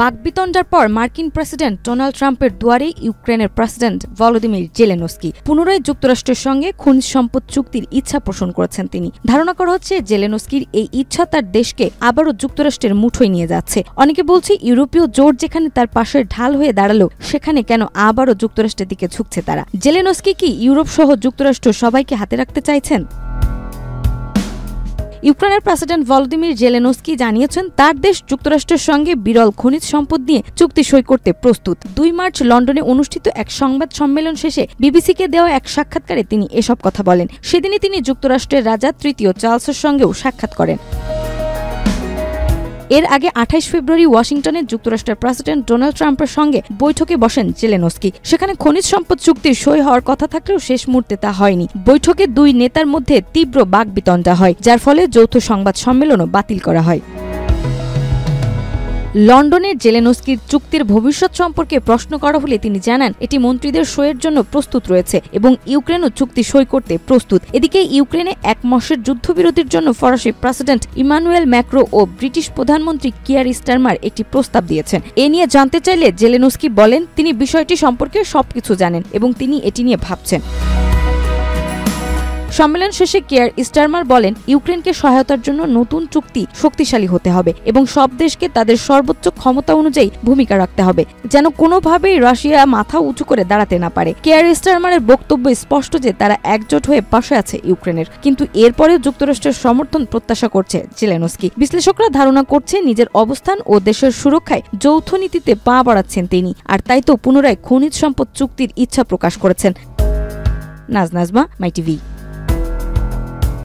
বাকবিতণ্ডার পর মার্কিন president Donald ট্রাম্পের দুয়ারে ইউক্রেনের প্রেসিডেন্ট ভলোদিমির জেলেনস্কি পুনরায় যুক্তরাষ্ট্রের সঙ্গে খনিজ সম্পদ চুক্তির ইচ্ছা পোষণ করেছেন তিনি। ধারণা করা হচ্ছে জেলেনস্কির এই ইচ্ছা তার দেশকে আবারও যুক্তরাষ্ট্রের মুঠোয় নিয়ে যাচ্ছে। অনেকে বলছে ইউরোপীয় জোট যেখানে তার পাশের ঢাল হয়ে দাঁড়ালো সেখানে কেন আবারও যুক্তরাষ্ট্রের দিকে ঝুঁকছে তারা। জেলেনস্কি কি ইউরোপ সহ যুক্তরাষ্ট্র সবাইকে হাতে রাখতে চাইছেন? ইউক্রেনের প্রেসিডেন্ট ভলোদিমির জেলেনস্কি জানিয়েছেন তার দেশ যুক্তরাষ্ট্রের সঙ্গে বিরল খনিজ সম্পদ নিয়ে চুক্তি সই করতে প্রস্তুত। ২ মার্চ লন্ডনে অনুষ্ঠিত এক সংবাদ সম্মেলন শেষে বিবিসিকে দেওয়া এক সাক্ষাৎকারে তিনি এসব কথা বলেন। সেদিনই তিনি যুক্তরাষ্ট্রের রাজা তৃতীয় চার্লসের সঙ্গেও সাক্ষাৎ করেন। এর আগে ২৮ ফেব্রুয়ারি ওয়াশিংটনে যুক্তরাষ্ট্রের প্রেসিডেন্ট ডোনাল্ড ট্রাম্পের সঙ্গে বৈঠকে বসেন জেলেনস্কি। সেখানে খনিজ সম্পদ চুক্তির সই হওয়ার কথা থাকলেও শেষ মুহূর্তে তা হয়নি। বৈঠকে দুই নেতার মধ্যে তীব্র বাকবিতণ্ডা হয়, যার ফলে যৌথ সংবাদ সম্মেলনও বাতিল করা হয়। লন্ডনের জেলেনস্কির চুক্তির ভবিষ্যৎ সম্পর্কে প্রশ্ন করা হলে তিনি জানান এটি মন্ত্রীদের সইয়ের জন্য প্রস্তুত রয়েছে এবং ইউক্রেনও চুক্তি সই করতে প্রস্তুত। এদিকে ইউক্রেনে ১ মাসের যুদ্ধবিরতির জন্য ফরাসি প্রেসিডেন্ট ইমানুয়েল ম্যাক্রো ও ব্রিটিশ প্রধানমন্ত্রী কিয়ার স্টারমার একটি প্রস্তাব দিয়েছেন। এ নিয়ে জানতে চাইলে জেলেনস্কি বলেন তিনি বিষয়টি সম্পর্কে সবকিছু জানেন এবং তিনি এটি নিয়ে ভাবছেন। সম্মেলন শেষে কিয়ার স্টারমার বলেন ইউক্রেনকে সহায়তার জন্য নতুন চুক্তি শক্তিশালী হতে হবে এবং সব দেশকে তাদের সর্বোচ্চ ক্ষমতা অনুযায়ী ভূমিকা রাখতে হবে, যেন কোনোভাবেই রাশিয়া মাথা উঁচু করে দাঁড়াতে না পারে। কিয়ার স্টারমারের বক্তব্য স্পষ্ট যে তারা একজোট হয়ে পাশে আছে ইউক্রেনের, কিন্তু এরপরেও যুক্তরাষ্ট্রের সমর্থন প্রত্যাশা করছে জেলেনস্কি। বিশ্লেষকরা ধারণা করছে নিজের অবস্থান ও দেশের সুরক্ষায় যৌথ নীতিতে পা বাড়াচ্ছেন তিনি, আর তাই তো পুনরায় খনিজ সম্পদ চুক্তির ইচ্ছা প্রকাশ করেছেন। নাজমা, মাই টিভি।